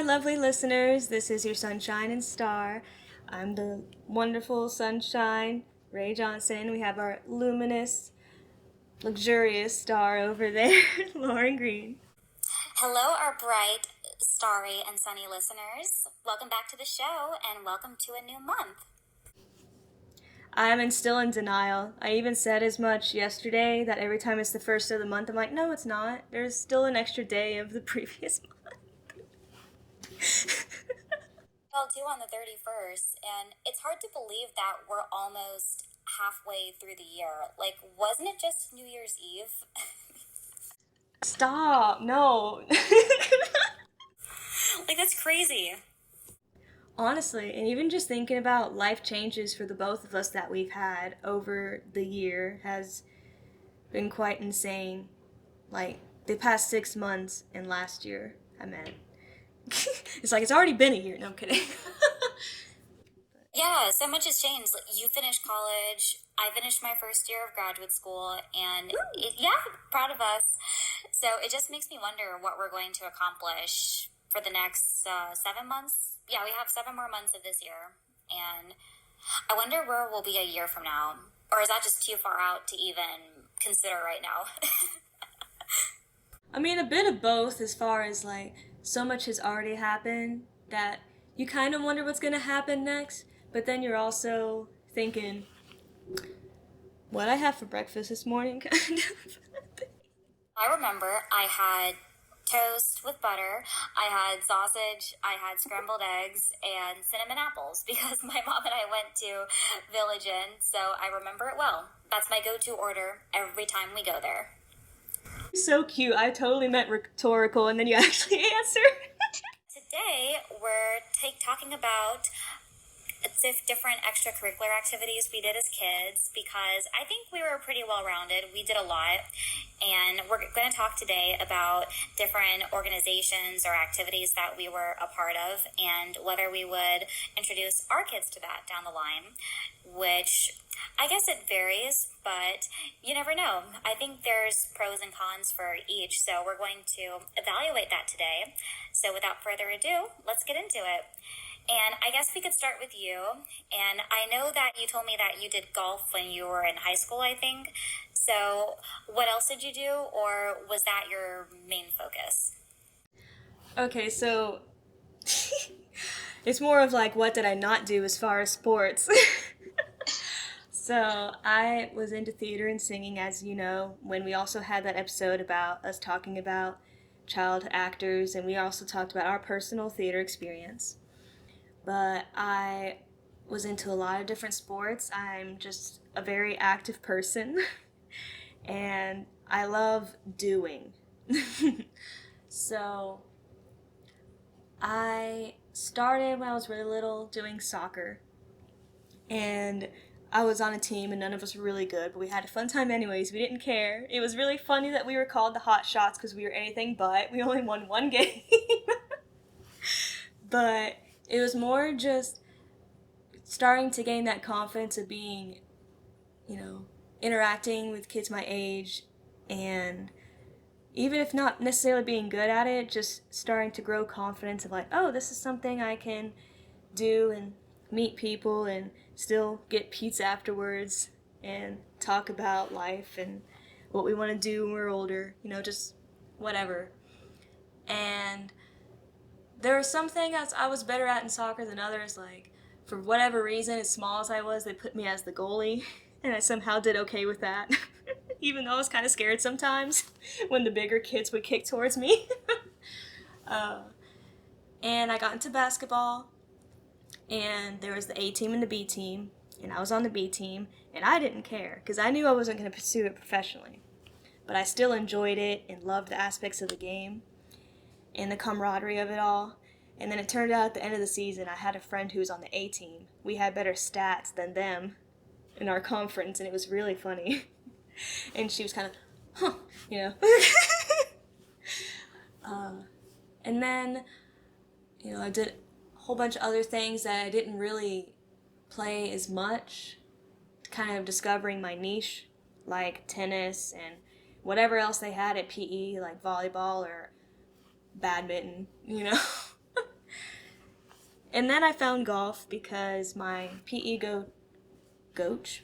lovely listeners. This is your Sunshine and Star. I'm the wonderful Sunshine, Ray Johnson. We have our luminous, luxurious star over there, Lauren Green. Hello, our bright, starry, and sunny listeners. Welcome back to the show, and welcome to a new month. I'm still in denial. I even said as much yesterday that every time it's the first of the month, I'm like, no, it's not. There's still an extra day of the previous month. Well, due on the 31st, and it's hard to believe that we're almost halfway through the year. Like, wasn't it just New Year's Eve? Stop, no. Like, that's crazy. Honestly, and even just thinking about life changes for the both of us that we've had over the year has been quite insane. Like, the past 6 months and last year, I meant. It's like it's already been a year. No, I'm kidding. Yeah, so much has changed. Like, you finished college, I finished my first year of graduate school, and proud of us. So it just makes me wonder what we're going to accomplish for the next 7 months. Yeah, we have 7 more months of this year, and I wonder where we'll be a year from now. Or is that just too far out to even consider right now? I mean, a bit of both as far as like so much has already happened that you kind of wonder what's going to happen next, but then you're also thinking, what I have for breakfast this morning, kind of. I remember I had toast with butter, I had sausage, I had scrambled eggs, and cinnamon apples because my mom and I went to Village Inn, so I remember it well. That's my go-to order every time we go there. So cute. I totally meant rhetorical, and then you actually answer. Today, we're talking about different extracurricular activities we did as kids because I think we were pretty well-rounded. We did a lot, and we're going to talk today about different organizations or activities that we were a part of and whether we would introduce our kids to that down the line, which I guess it varies, but you never know. I think there's pros and cons for each, so we're going to evaluate that today. So without further ado, let's get into it. And I guess we could start with you. And I know that you told me that you did golf when you were in high school, I think. So what else did you do, or was that your main focus? Okay, so it's more of like, what did I not do as far as sports? So I was into theater and singing, as you know, when we also had that episode about us talking about child actors, and we also talked about our personal theater experience. But I was into a lot of different sports. I'm just a very active person, and I love doing. So I started when I was really little doing soccer, and I was on a team and none of us were really good, but we had a fun time anyways. We didn't care. It was really funny that we were called the Hot Shots because we were anything but. We only won one game. But it was more just starting to gain that confidence of being, interacting with kids my age, and even if not necessarily being good at it, just starting to grow confidence of like, oh, this is something I can do and meet people and still get pizza afterwards and talk about life and what we want to do when we're older, just whatever. And there are some things I was better at in soccer than others. Like, for whatever reason, as small as I was, they put me as the goalie, and I somehow did okay with that. Even though I was kind of scared sometimes when the bigger kids would kick towards me. uh, and I got into basketball, and there was the A team and the B team, and I was on the B team, and I didn't care because I knew I wasn't going to pursue it professionally. But I still enjoyed it and loved the aspects of the game and the camaraderie of it all. And then it turned out at the end of the season, I had a friend who was on the A team. We had better stats than them in our conference, and it was really funny. And she was kind of, you know. And then, I did a whole bunch of other things that I didn't really play as much, kind of discovering my niche, like tennis and whatever else they had at PE, like volleyball or badminton. And then I found golf because my PE coach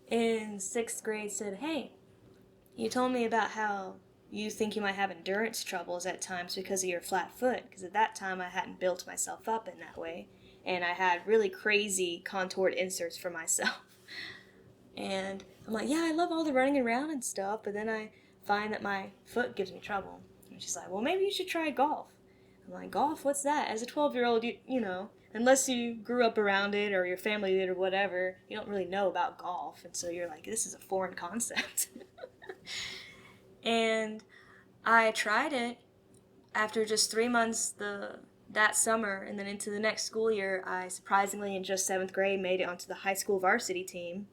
in 6th grade said, "Hey, you told me about how you think you might have endurance troubles at times because of your flat foot." Because at that time I hadn't built myself up in that way, and I had really crazy contoured inserts for myself. And I'm like, "Yeah, I love all the running around and stuff, but then I find that my foot gives me trouble." And she's like, "Well, maybe you should try golf." I'm like, "Golf? What's that?" As a 12-year-old, you know, unless you grew up around it or your family did or whatever, you don't really know about golf. And so you're like, this is a foreign concept. And I tried it after just 3 months that summer, and then into the next school year, I surprisingly in just 7th grade made it onto the high school varsity team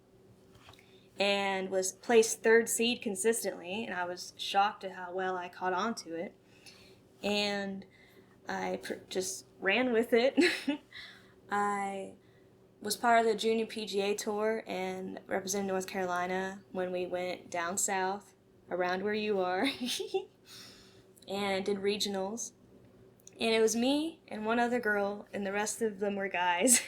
and was placed third seed consistently, and I was shocked at how well I caught on to it. And I just ran with it. I was part of the Junior PGA Tour and represented North Carolina when we went down south, around where you are, and did regionals. And it was me and one other girl, and the rest of them were guys.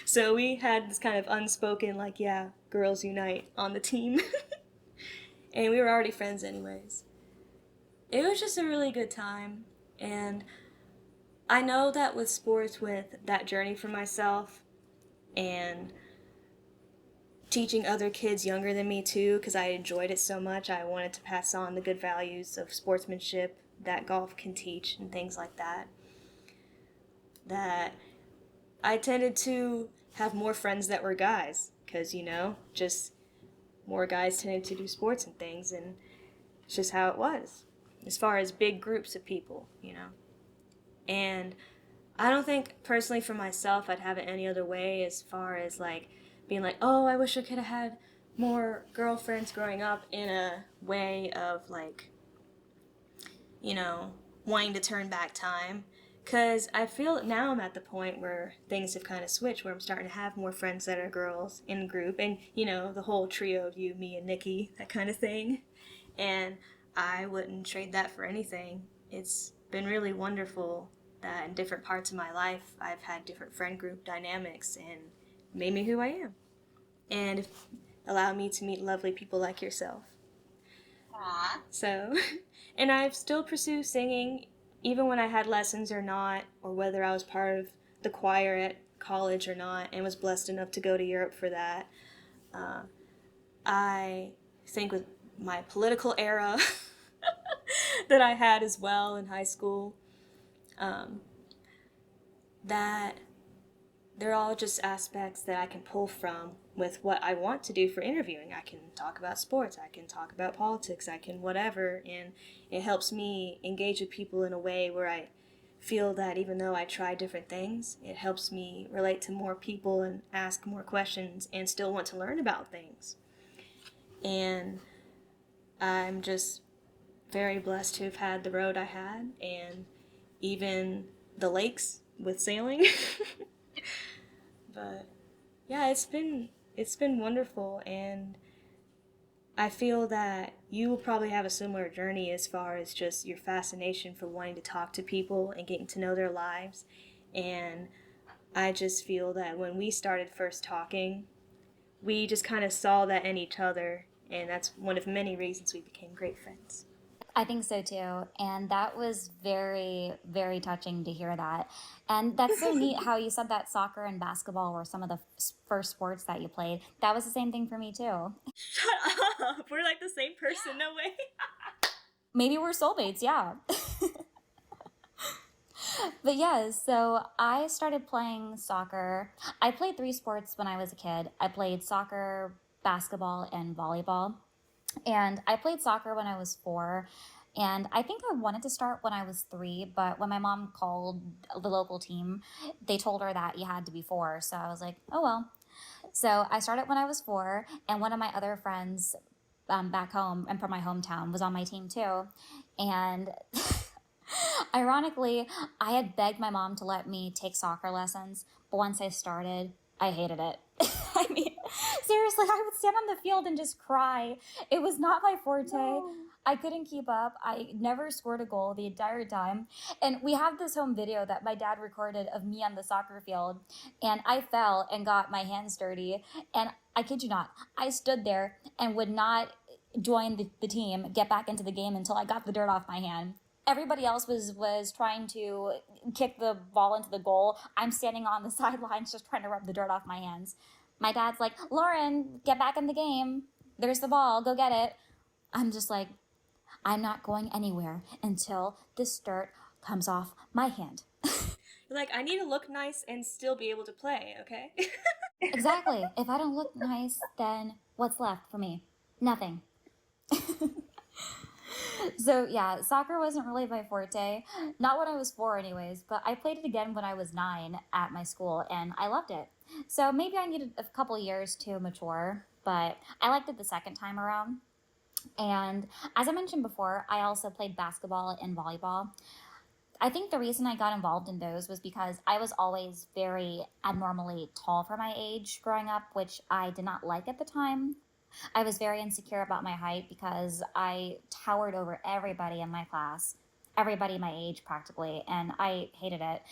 So we had this kind of unspoken, like, yeah, girls unite on the team. And we were already friends, anyways. It was just a really good time. And I know that with sports, with that journey for myself, and teaching other kids younger than me too, because I enjoyed it so much, I wanted to pass on the good values of sportsmanship that golf can teach and things like that. That I tended to have more friends that were guys, because, you know, just more guys tended to do sports and things, and it's just how it was, as far as big groups of people, you know. And I don't think, personally, for myself, I'd have it any other way as far as, like, being like, oh, I wish I could have had more girlfriends growing up, in a way of, like, you know, wanting to turn back time. Because I feel now I'm at the point where things have kind of switched, where I'm starting to have more friends that are girls in group, and, you know, the whole trio of you, me, and Nikki, that kind of thing. And I wouldn't trade that for anything. It's been really wonderful that in different parts of my life I've had different friend group dynamics and made me who I am. And allowed me to meet lovely people like yourself. Aww. So, and I've still pursued singing even when I had lessons or not, or whether I was part of the choir at college or not, and was blessed enough to go to Europe for that. I think with my political era that I had as well in high school, that they're all just aspects that I can pull from with what I want to do for interviewing. I can talk about sports, I can talk about politics, I can whatever, and it helps me engage with people in a way where I feel that even though I try different things, it helps me relate to more people and ask more questions and still want to learn about things. And I'm just very blessed to have had the road I had, and even the lakes with sailing. But yeah, it's been wonderful, and I feel that you will probably have a similar journey as far as just your fascination for wanting to talk to people and getting to know their lives. And I just feel that when we started first talking, we just kind of saw that in each other, and that's one of many reasons we became great friends. I think so too. And that was very, very touching to hear that. And that's so neat how you said that soccer and basketball were some of the first sports that you played. That was the same thing for me too. Shut up! We're like the same person, no way. Maybe we're soulmates, yeah. But yeah, so I started playing soccer. I played three sports when I was a kid. I played soccer, basketball, and volleyball. And I played soccer when I was 4. And I think I wanted to start when I was 3, but when my mom called the local team, they told her that you had to be 4. So I was like, oh well. So I started when I was 4, and one of my other friends back home and from my hometown was on my team too. And ironically, I had begged my mom to let me take soccer lessons, but once I started, I hated it. I mean, Seriously, I would stand on the field and just cry. It was not my forte. No. I couldn't keep up. I never scored a goal the entire time. And we have this home video that my dad recorded of me on the soccer field. And I fell and got my hands dirty. And I kid you not, I stood there and would not join the team, get back into the game until I got the dirt off my hand. Everybody else was trying to kick the ball into the goal. I'm standing on the sidelines just trying to rub the dirt off my hands. My dad's like, Lauren, get back in the game. There's the ball. Go get it. I'm just like, I'm not going anywhere until this dirt comes off my hand. You're like, I need to look nice and still be able to play, okay? Exactly. If I don't look nice, then what's left for me? Nothing. So yeah, soccer wasn't really my forte. Not when I was 4 anyways, but I played it again when I was 9 at my school and I loved it. So maybe I needed a couple years to mature, but I liked it the second time around. And as I mentioned before, I also played basketball and volleyball. I think the reason I got involved in those was because I was always very abnormally tall for my age growing up, which I did not like at the time. I was very insecure about my height because I towered over everybody in my class, everybody my age practically, and I hated it.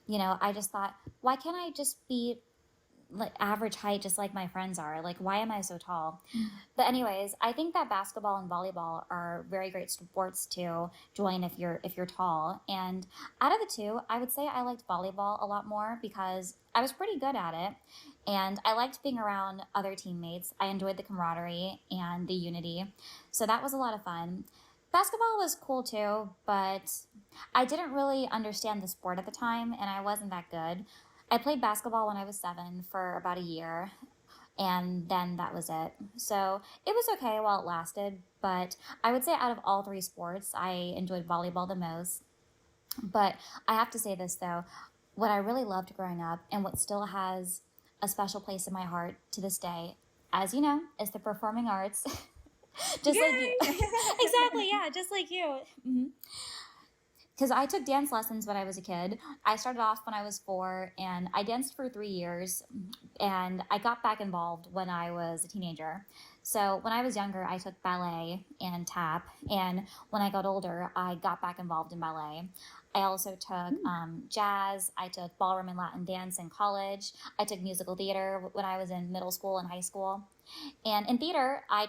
You know, I just thought, why can't I just be like average height just like my friends are? Like, why am I so tall? But anyways, I think that basketball and volleyball are very great sports to join if you're tall. And out of the two, I would say I liked volleyball a lot more because I was pretty good at it. And I liked being around other teammates. I enjoyed the camaraderie and the unity. So that was a lot of fun. Basketball was cool too, but I didn't really understand the sport at the time and I wasn't that good. I played basketball when I was 7 for about a year, and then that was it. So it was okay while it lasted, but I would say out of all 3 sports, I enjoyed volleyball the most. But I have to say this though, what I really loved growing up and what still has a special place in my heart to this day, as you know, is the performing arts. Just like you. Exactly, yeah, just like you. Mhm. Because I took dance lessons when I was a kid. I started off when I was 4, and I danced for 3 years, and I got back involved when I was a teenager. So when I was younger, I took ballet and tap, and when I got older, I got back involved in ballet. I also took jazz. I took ballroom and Latin dance in college. I took musical theater when I was in middle school and high school. And in theater, I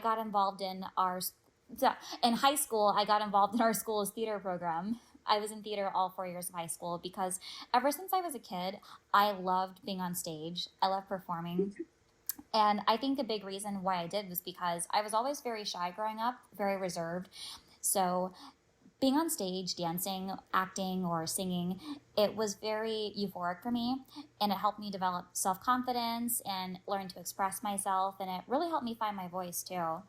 got involved in so in high school, I got involved in our school's theater program. I was in theater all 4 years of high school because ever since I was a kid, I loved being on stage. I loved performing. And I think a big reason why I did was because I was always very shy growing up, very reserved. So being on stage, dancing, acting, or singing, it was very euphoric for me. And it helped me develop self-confidence and learn to express myself. And it really helped me find my voice too.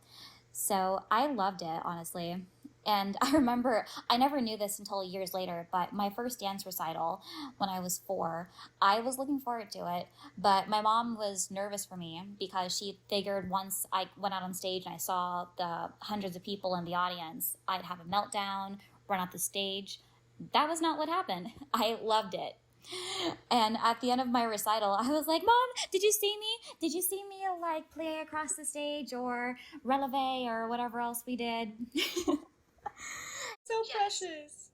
So I loved it, honestly. And I remember, I never knew this until years later, but my first dance recital when I was 4, I was looking forward to it. But my mom was nervous for me because she figured once I went out on stage and I saw the hundreds of people in the audience, I'd have a meltdown, run off the stage. That was not what happened. I loved it. And at the end of my recital, I was like, Mom, did you see me? Did you see me like play across the stage or releve or whatever else we did? So precious.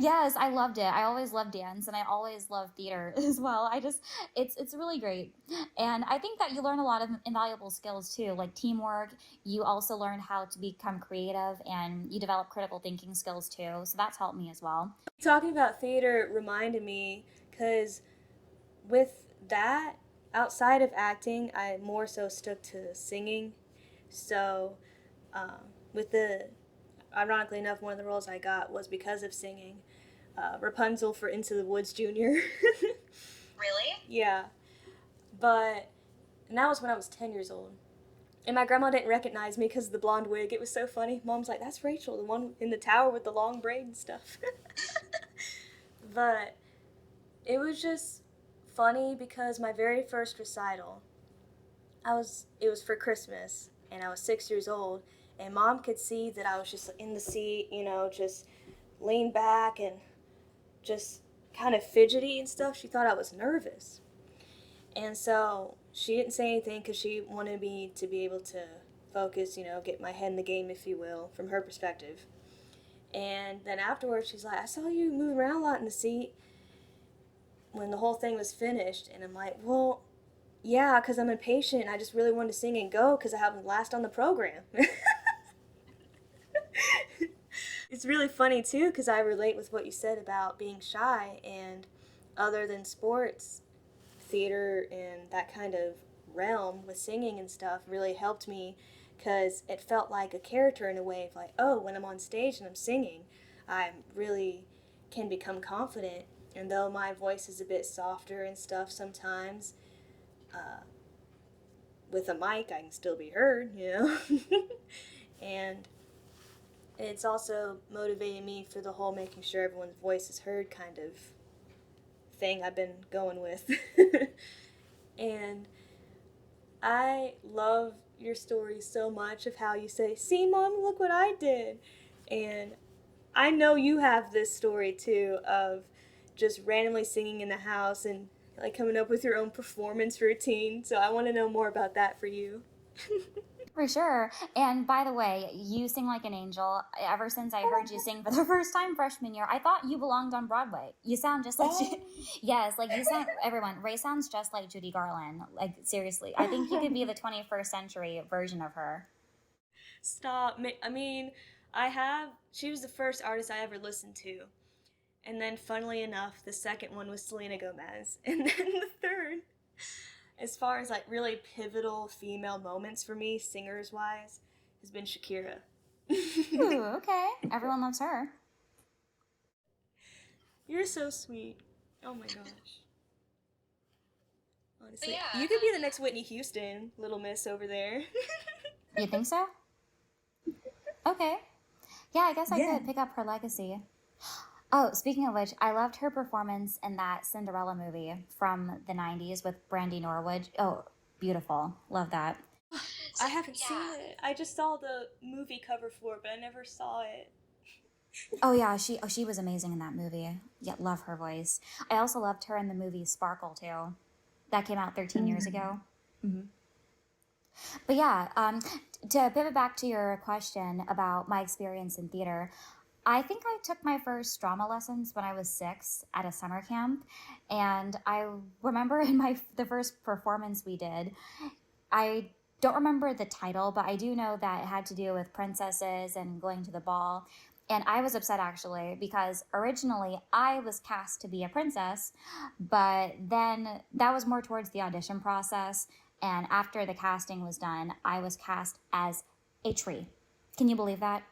Yes, I loved it. I always loved dance and I always loved theater as well. It's really great. And I think that you learn a lot of invaluable skills too, like teamwork. You also learn how to become creative and you develop critical thinking skills too. So that's helped me as well. Talking about theater reminded me, because with that, outside of acting, I more so stuck to singing. So, ironically enough, one of the roles I got was because of singing. Rapunzel for Into the Woods Jr. Really? Yeah. And that was when I was 10 years old. And my grandma didn't recognize me because of the blonde wig. It was so funny. Mom's like, that's Rachel, the one in the tower with the long braid and stuff. But it was just funny because my very first recital, it was for Christmas, and I was 6 years old, and Mom could see that I was just in the seat, just leaned back and just kind of fidgety and stuff. She thought I was nervous. And so she didn't say anything because she wanted me to be able to focus, get my head in the game, if you will, from her perspective. And then afterwards, she's like, I saw you moving around a lot in the seat when the whole thing was finished. And I'm like, well, yeah, because I'm impatient. I just really wanted to sing and go because I have last on the program. It's really funny, too, because I relate with what you said about being shy. And other than sports, theater and that kind of realm with singing and stuff really helped me because it felt like a character in a way of like, oh, when I'm on stage and I'm singing, I really can become confident. And though my voice is a bit softer and stuff sometimes, with a mic I can still be heard. And it's also motivated me for the whole making sure everyone's voice is heard kind of thing I've been going with. And I love your story so much of how you say, see, Mom, look what I did. And I know you have this story too of just randomly singing in the house and like coming up with your own performance routine. So I want to know more about that for you. For sure. And by the way, you sing like an angel. Ever since I heard you sing for the first time freshman year, I thought you belonged on Broadway. You sound just like yes, like you sound, everyone, Ray sounds just like Judy Garland. Like, seriously. I think you could be the 21st century version of her. Stop. I mean, she was the first artist I ever listened to. And then, funnily enough, the second one was Selena Gomez. And then the third, as far as like really pivotal female moments for me, singers wise, has been Shakira. Ooh, okay. Everyone loves her. You're so sweet. Oh my gosh. Honestly, yeah, you could be the next Whitney Houston, little miss over there. You think so? Okay. Yeah, I guess I could pick up her legacy. Oh, speaking of which, I loved her performance in that Cinderella movie from the 90s with Brandy Norwood. Oh, beautiful. Love that. I haven't seen it. I just saw the movie cover for it, but I never saw it. Oh yeah, she was amazing in that movie. Yeah, love her voice. I also loved her in the movie Sparkle too. That came out 13 years ago. Mm-hmm. But yeah, to pivot back to your question about my experience in theater, I think I took my first drama lessons when I was 6 at a summer camp, and I remember in the first performance we did, I don't remember the title, but I do know that it had to do with princesses and going to the ball. And I was upset actually because originally I was cast to be a princess, but then that was more towards the audition process. And after the casting was done, I was cast as a tree. Can you believe that?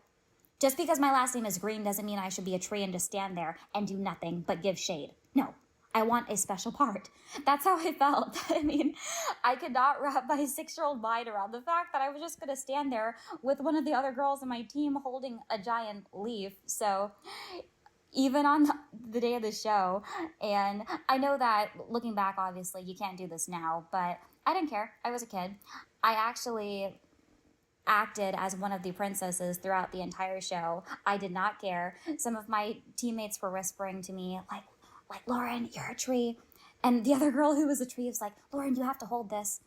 Just because my last name is Green doesn't mean I should be a tree and just stand there and do nothing but give shade. No, I want a special part. That's how I felt. I mean, I could not wrap my 6-year-old mind around the fact that I was just going to stand there with one of the other girls on my team holding a giant leaf. So even on the day of the show, and I know that looking back, obviously, you can't do this now, but I didn't care. I was a kid. I actually acted as one of the princesses throughout the entire show. I did not care. Some of my teammates were whispering to me, like, Lauren, you're a tree. And the other girl who was a tree was like, Lauren, you have to hold this.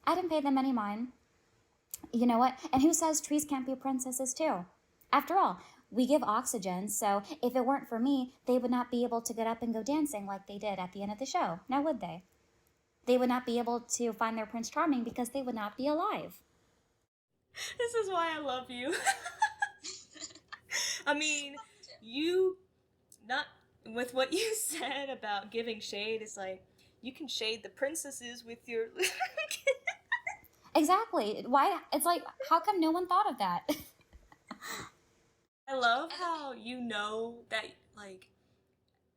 I didn't pay them any mind. You know what? And who says trees can't be princesses too? After all, we give oxygen, so if it weren't for me, they would not be able to get up and go dancing like they did at the end of the show. Now would they? They would not be able to find their Prince Charming because they would not be alive. This is why I love you. I mean, you, not with what you said about giving shade, it's like, you can shade the princesses with your... Exactly. Why? It's like, how come no one thought of that? I love how you know that, like,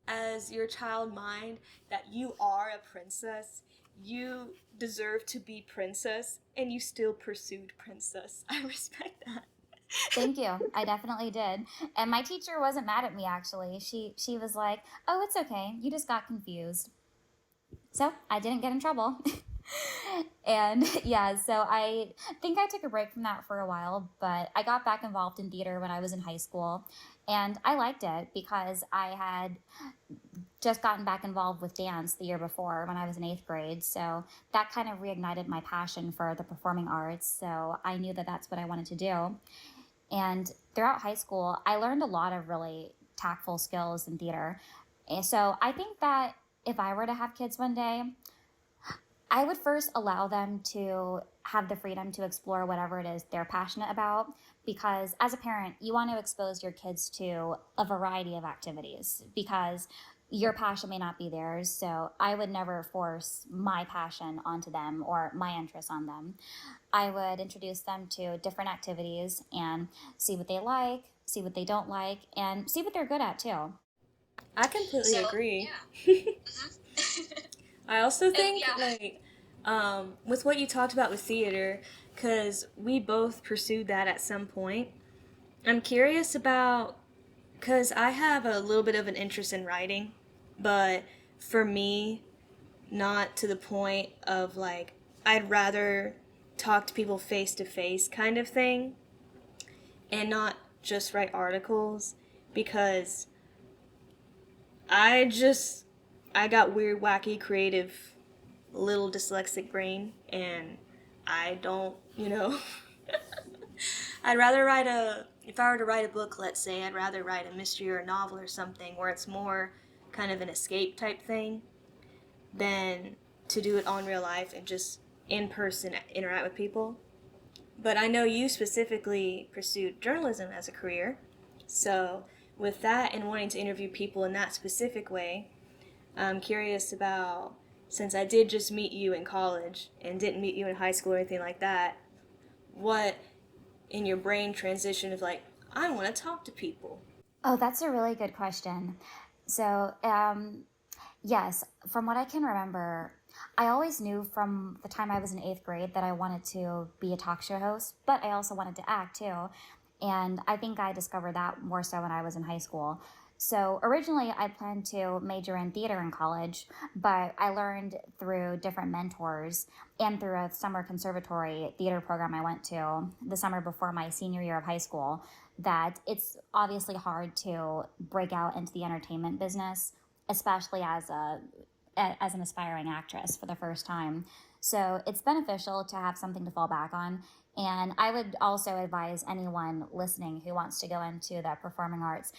as your child mind, that you are a princess. You deserve to be princess, and you still pursued princess. I respect that. Thank you. I definitely did. And my teacher wasn't mad at me, actually. She was like, oh, it's okay. You just got confused. So I didn't get in trouble. And yeah, so I think I took a break from that for a while, but I got back involved in theater when I was in high school. And I liked it because I had just gotten back involved with dance the year before when I was in eighth grade. So that kind of reignited my passion for the performing arts. So I knew that that's what I wanted to do. And throughout high school, I learned a lot of really tactful skills in theater. And so I think that if I were to have kids one day, I would first allow them to have the freedom to explore whatever it is they're passionate about. Because as a parent, you want to expose your kids to a variety of activities because your passion may not be theirs. So I would never force my passion onto them or my interests on them. I would introduce them to different activities and see what they like, see what they don't like, and see what they're good at too. I completely agree. Yeah. I also think, yeah. like, with what you talked about with theater, because we both pursued that at some point, I'm curious about, because I have a little bit of an interest in writing, but for me, not to the point of, like, I'd rather talk to people face to face kind of thing, and not just write articles, because I got weird, wacky, creative, little dyslexic brain, and I don't, I'd rather if I were to write a book, let's say, I'd rather write a mystery or a novel or something where it's more kind of an escape type thing than to do it on real life and just in person interact with people. But I know you specifically pursued journalism as a career, so with that and wanting to interview people in that specific way, I'm curious about, since I did just meet you in college and didn't meet you in high school or anything like that, what in your brain transition of like, I want to talk to people? Oh, that's a really good question. So, yes, from what I can remember, I always knew from the time I was in eighth grade that I wanted to be a talk show host, but I also wanted to act too. And I think I discovered that more so when I was in high school. So originally I planned to major in theater in college, but I learned through different mentors and through a summer conservatory theater program I went to the summer before my senior year of high school that it's obviously hard to break out into the entertainment business, especially as an aspiring actress for the first time. So it's beneficial to have something to fall back on. And I would also advise anyone listening who wants to go into the performing arts,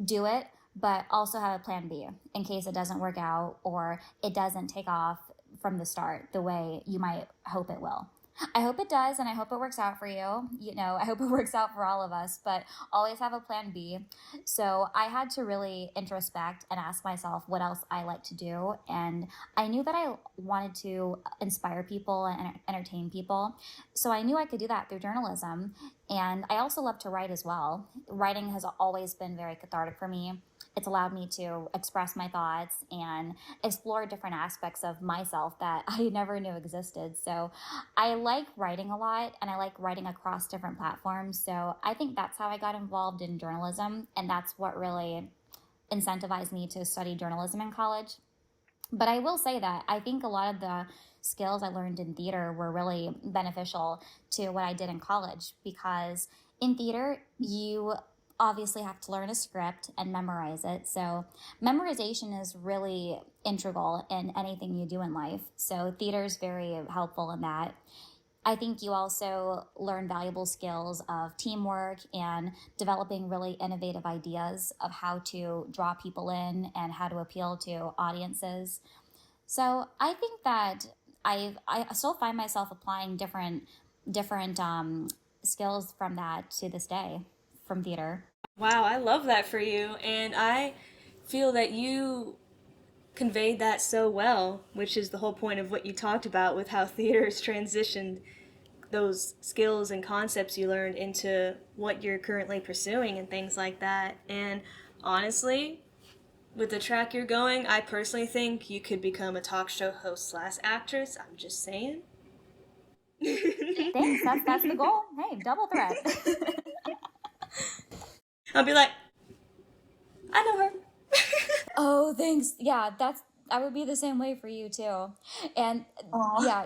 do it, but also have a plan B in case it doesn't work out or it doesn't take off from the start the way you might hope it will. I hope it does, and I hope it works out for you. I hope it works out for all of us, but always have a plan B. So I had to really introspect and ask myself what else I like to do. And I knew that I wanted to inspire people and entertain people. So I knew I could do that through journalism. And I also love to write as well. Writing has always been very cathartic for me. It's allowed me to express my thoughts and explore different aspects of myself that I never knew existed. So I like writing a lot, and I like writing across different platforms. So I think that's how I got involved in journalism, and that's what really incentivized me to study journalism in college. But I will say that I think a lot of the skills I learned in theater were really beneficial to what I did in college, because in theater, you obviously have to learn a script and memorize it. So memorization is really integral in anything you do in life. So theater is very helpful in that. I think you also learn valuable skills of teamwork and developing really innovative ideas of how to draw people in and how to appeal to audiences. So I think that I still find myself applying different skills from that to this day from theater. Wow, I love that for you, and I feel that you conveyed that so well, which is the whole point of what you talked about with how theater has transitioned those skills and concepts you learned into what you're currently pursuing and things like that. And honestly, with the track you're going, I personally think you could become a talk show host slash actress. I'm just saying. Thanks. That's the goal. Hey, double threat. I'll be like, I know her. Oh, thanks. Yeah, I would be the same way for you too. And Aw. yeah,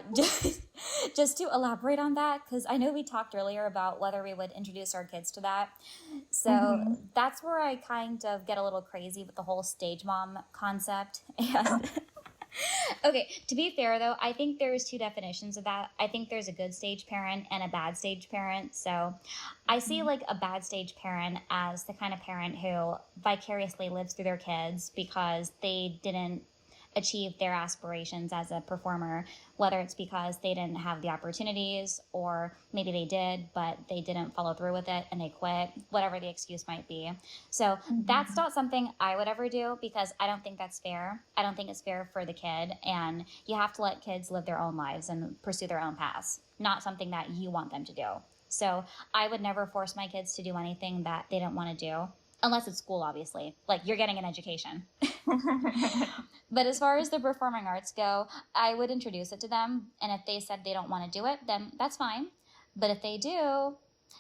just to elaborate on that, because I know we talked earlier about whether we would introduce our kids to that. So Mm-hmm. that's where I kind of get a little crazy with the whole stage mom concept. And okay, to be fair though, I think there's two definitions of that. I think there's a good stage parent and a bad stage parent. So I see like a bad stage parent as the kind of parent who vicariously lives through their kids because they didn't achieve their aspirations as a performer, whether it's because they didn't have the opportunities or maybe they did, but they didn't follow through with it and they quit, whatever the excuse might be. So that's not something I would ever do because I don't think that's fair. I don't think it's fair for the kid. And you have to let kids live their own lives and pursue their own paths, not something that you want them to do. So I would never force my kids to do anything that they don't want to do. Unless it's school, obviously. Like, you're getting an education. But as far as the performing arts go, I would introduce it to them. And if they said they don't want to do it, then that's fine. But if they do,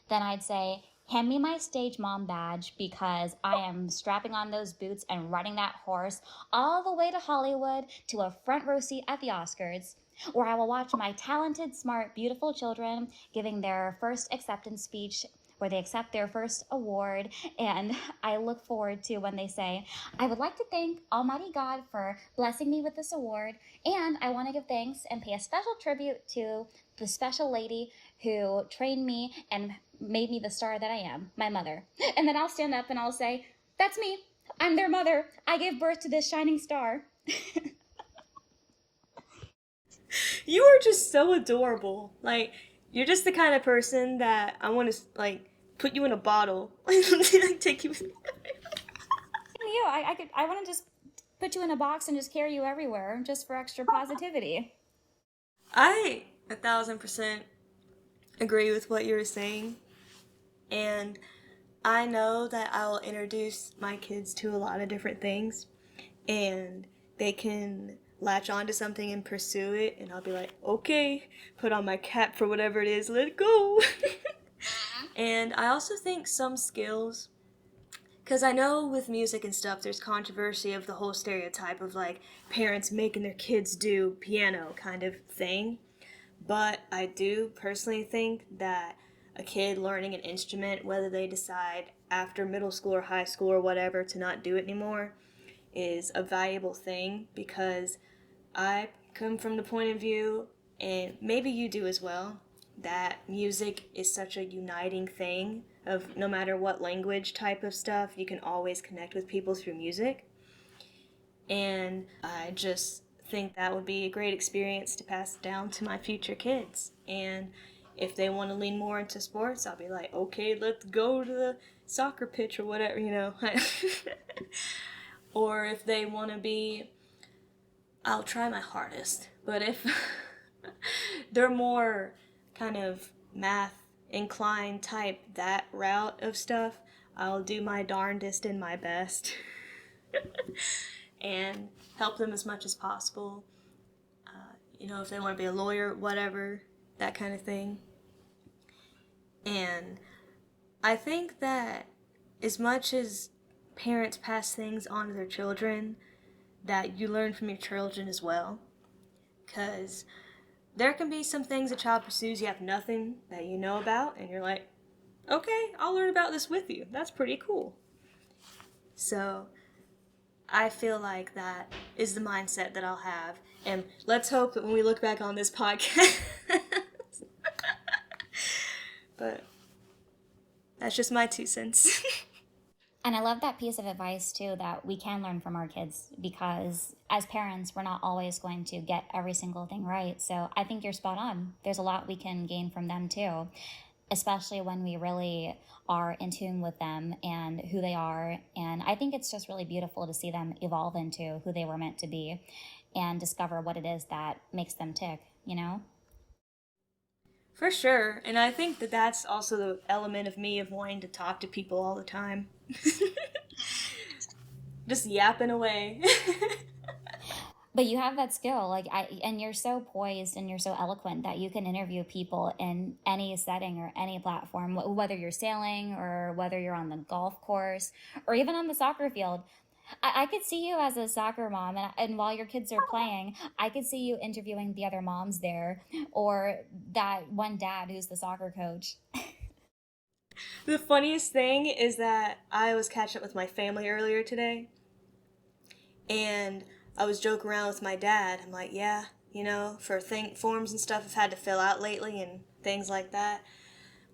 then I'd say, hand me my stage mom badge because I am strapping on those boots and riding that horse all the way to Hollywood to a front row seat at the Oscars, where I will watch my talented, smart, beautiful children giving their first acceptance speech where they accept their first award. And I look forward to when they say, I would like to thank Almighty God for blessing me with this award. And I want to give thanks and pay a special tribute to the special lady who trained me and made me the star that I am, my mother. And then I'll stand up and I'll say, that's me. I'm their mother. I gave birth to this shining star. You are just so adorable. Like, you're just the kind of person that I want to, like, put you in a bottle. Like, take you. I want to just put you in a box and just carry you everywhere just for extra positivity. I 1,000% agree with what you were saying. And I know that I'll introduce my kids to a lot of different things. And they can latch onto something and pursue it. And I'll be like, okay, put on my cap for whatever it is, let it go. And I also think some skills, because I know with music and stuff, there's controversy of the whole stereotype of like parents making their kids do piano kind of thing. But I do personally think that a kid learning an instrument, whether they decide after middle school or high school or whatever to not do it anymore, is a valuable thing because I come from the point of view, and maybe you do as well, that music is such a uniting thing of no matter what language type of stuff, you can always connect with people through music. And I just think that would be a great experience to pass down to my future kids. And if they want to lean more into sports, I'll be like, okay, let's go to the soccer pitch or whatever, you know. Or if they want to be, I'll try my hardest. But if they're more kind of math inclined type, that route of stuff, I'll do my darndest and my best and help them as much as possible. You know, if they want to be a lawyer, whatever, that kind of thing. And I think that as much as parents pass things on to their children, that you learn from your children as well. Because there can be some things a child pursues you have nothing that you know about, and you're like, okay, I'll learn about this with you. That's pretty cool. So I feel like that is the mindset that I'll have. And let's hope that when we look back on this podcast, but that's just my 2 cents. And I love that piece of advice too, that we can learn from our kids because as parents, we're not always going to get every single thing right. So I think you're spot on. There's a lot we can gain from them too, especially when we really are in tune with them and who they are. And I think it's just really beautiful to see them evolve into who they were meant to be and discover what it is that makes them tick, you know? For sure. And I think that that's also the element of me of wanting to talk to people all the time. Just yapping away. But you have that skill, and you're so poised and you're so eloquent that you can interview people in any setting or any platform, whether you're sailing or whether you're on the golf course or even on the soccer field. I could see you as a soccer mom, and while your kids are playing, I could see you interviewing the other moms there, or that one dad who's the soccer coach. The funniest thing is that I was catching up with my family earlier today, and I was joking around with my dad. I'm like, yeah, for forms and stuff I've had to fill out lately and things like that.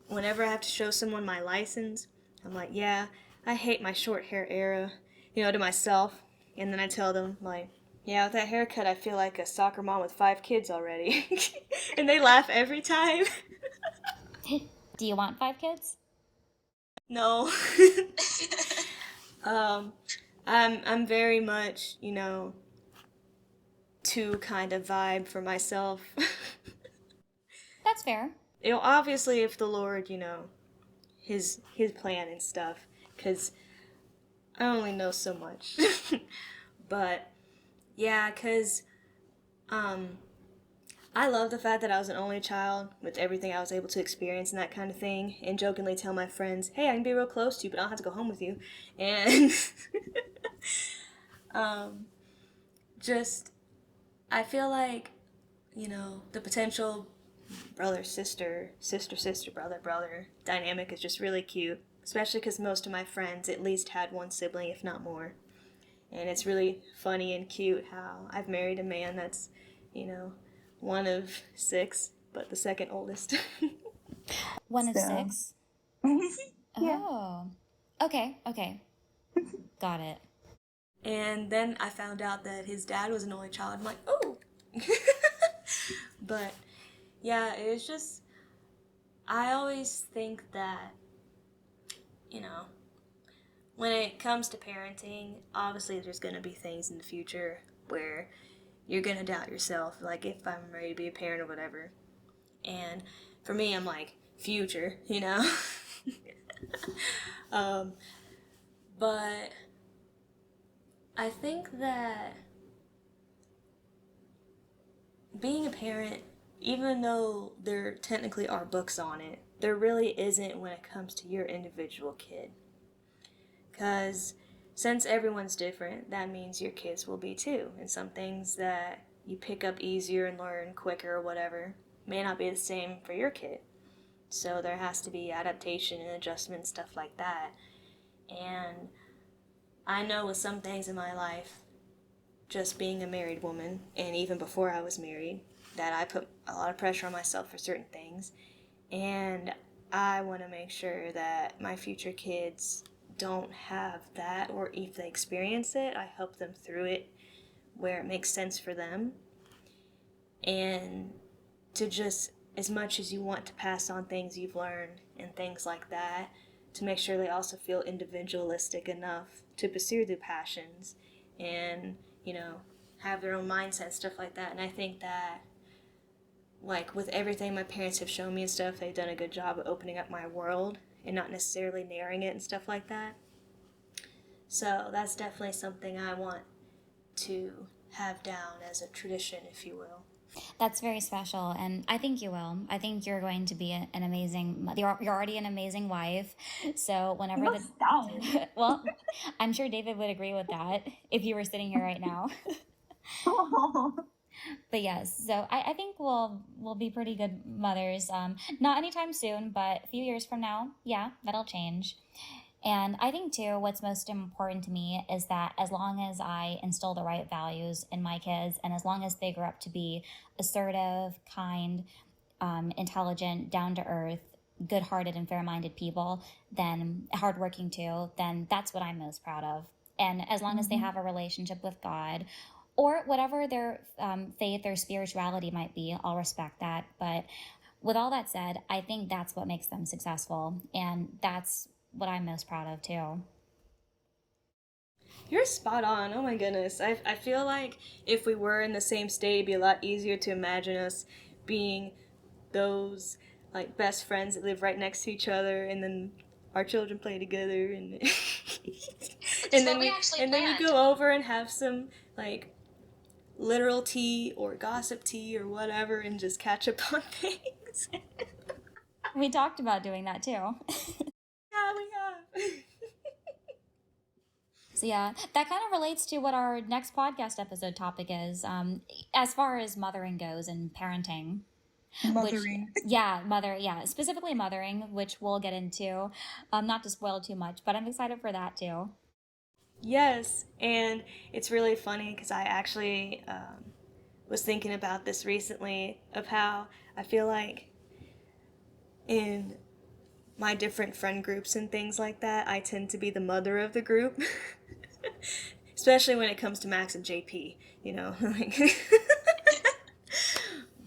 Whenever I have to show someone my license, I'm like, yeah, I hate my short hair era, to myself. And then I tell them, like, yeah, with that haircut, I feel like a soccer mom with 5 kids already. And they laugh every time. Do you want 5 kids? No. um, I'm very much, two kind of vibe for myself. That's fair. Obviously, if the Lord, his plan and stuff, because I only know so much. But yeah, because I love the fact that I was an only child with everything I was able to experience and that kind of thing, and jokingly tell my friends, hey, I can be real close to you, but I don't have to go home with you. And um, just, I feel like, the potential brother, sister, sister, sister, brother, brother dynamic is just really cute, especially because most of my friends at least had one sibling, if not more. And it's really funny and cute how I've married a man that's, one of 6, but the second oldest. One of So, 6? yeah. Oh. Okay. Got it. And then I found out that his dad was an only child. I'm like, oh. But yeah, it's just, I always think that, when it comes to parenting, obviously there's going to be things in the future where you're going to doubt yourself, like if I'm ready to be a parent or whatever. And for me, I'm like, future, But I think that being a parent, even though there technically are books on it, there really isn't when it comes to your individual kid. Because since everyone's different, that means your kids will be too. And some things that you pick up easier and learn quicker or whatever may not be the same for your kid. So there has to be adaptation and adjustment, stuff like that. And I know with some things in my life, just being a married woman, and even before I was married, that I put a lot of pressure on myself for certain things. And I want to make sure that my future kids don't have that, or if they experience it, I help them through it where it makes sense for them. And to just, as much as you want to pass on things you've learned and things like that, to make sure they also feel individualistic enough to pursue their passions and, have their own mindset, stuff like that. And I think that, like, with everything my parents have shown me and stuff, they've done a good job of opening up my world and not necessarily narrowing it and stuff like that. So that's definitely something I want to have down as a tradition, if you will. That's very special, and I think you will. I think you're going to be an amazing. You're already an amazing wife. So whenever Don't stop. well, I'm sure David would agree with that if you were sitting here right now. But yes, so I think we'll be pretty good mothers. Not anytime soon, but a few years from now, yeah, that'll change. And I think too, what's most important to me is that as long as I instill the right values in my kids, and as long as they grow up to be assertive, kind, intelligent, down to earth, good-hearted, and fair-minded people, then hardworking too, then that's what I'm most proud of. And as long as they have a relationship with God, or whatever their faith or spirituality might be, I'll respect that. But with all that said, I think that's what makes them successful, and that's what I'm most proud of too. You're spot on. Oh my goodness. I feel like if we were in the same state, it'd be a lot easier to imagine us being those like best friends that live right next to each other, and then our children play together, and and then we go over and have some like literal tea or gossip tea or whatever, and just catch up on things. We talked about doing that too. Yeah, we have. So yeah, that kind of relates to what our next podcast episode topic is, as far as mothering goes and parenting. Mothering. Specifically mothering, which we'll get into, not to spoil too much, but I'm excited for that too. Yes, and it's really funny because I actually was thinking about this recently of how I feel like in my different friend groups and things like that, I tend to be the mother of the group. Especially when it comes to Max and JP, you know.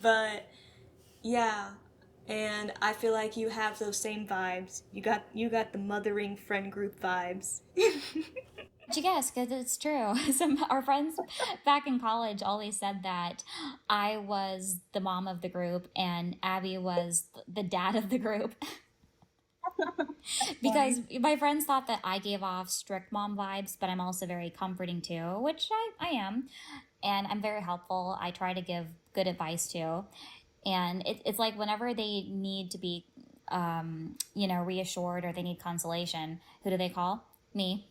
But yeah, and I feel like you have those same vibes. You got the mothering friend group vibes. But you guess, because it's true. Our friends back in college always said that I was the mom of the group and Abby was the dad of the group. Because my friends thought that I gave off strict mom vibes, but I'm also very comforting too, which I am. And I'm very helpful. I try to give good advice too. And it's like whenever they need to be, reassured or they need consolation, who do they call? Me.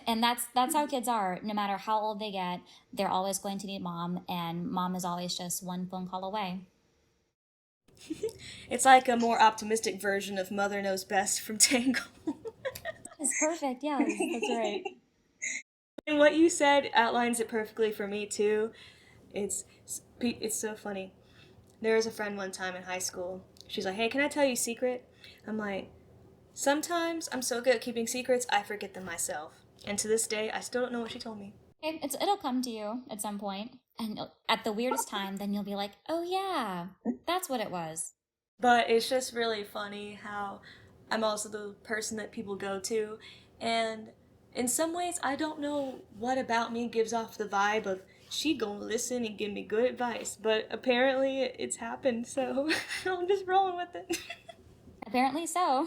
And that's how kids are. No matter how old they get, they're always going to need mom, and mom is always just one phone call away. It's like a more optimistic version of Mother Knows Best from Tangle. It's perfect. Yeah, that's right. And what you said outlines it perfectly for me too. It's so funny. There was a friend one time in high school. She's like, "Hey, can I tell you a secret?" I'm like, "Sometimes I'm so good at keeping secrets, I forget them myself." And to this day, I still don't know what she told me. It'll come to you at some point, and at the weirdest time, then you'll be like, "Oh yeah, that's what it was." But it's just really funny how I'm also the person that people go to. And in some ways, I don't know what about me gives off the vibe of she gonna listen and give me good advice. But apparently it's happened, so I'm just rolling with it. Apparently so.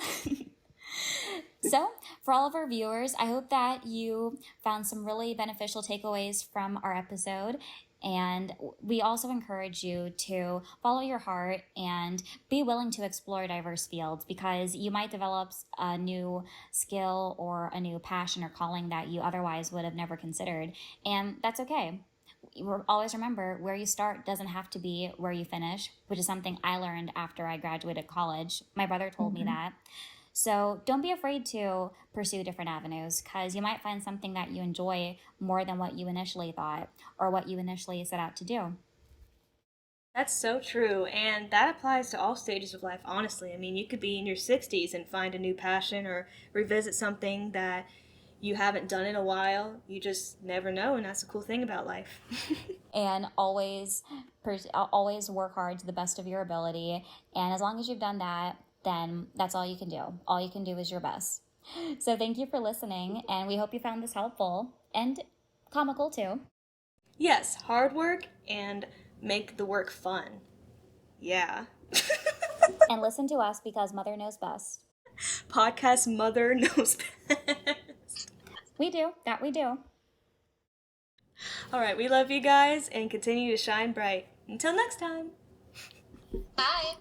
So, for all of our viewers, I hope that you found some really beneficial takeaways from our episode. And we also encourage you to follow your heart and be willing to explore diverse fields, because you might develop a new skill or a new passion or calling that you otherwise would have never considered. And that's okay. Always remember, where you start doesn't have to be where you finish, which is something I learned after I graduated college. My brother told me that. So don't be afraid to pursue different avenues, because you might find something that you enjoy more than what you initially thought or what you initially set out to do. That's so true, and that applies to all stages of life, honestly. I mean, you could be in your 60s and find a new passion or revisit something that you haven't done in a while. You just never know, and that's the cool thing about life. And always work hard to the best of your ability. And as long as you've done that, then that's all you can do. All you can do is your best. So thank you for listening, and we hope you found this helpful and comical too. Yes, hard work and make the work fun. Yeah. And listen to us, because Mother knows best. Podcast Mother Knows Best. We do. That we do. All right, we love you guys and continue to shine bright. Until next time. Bye.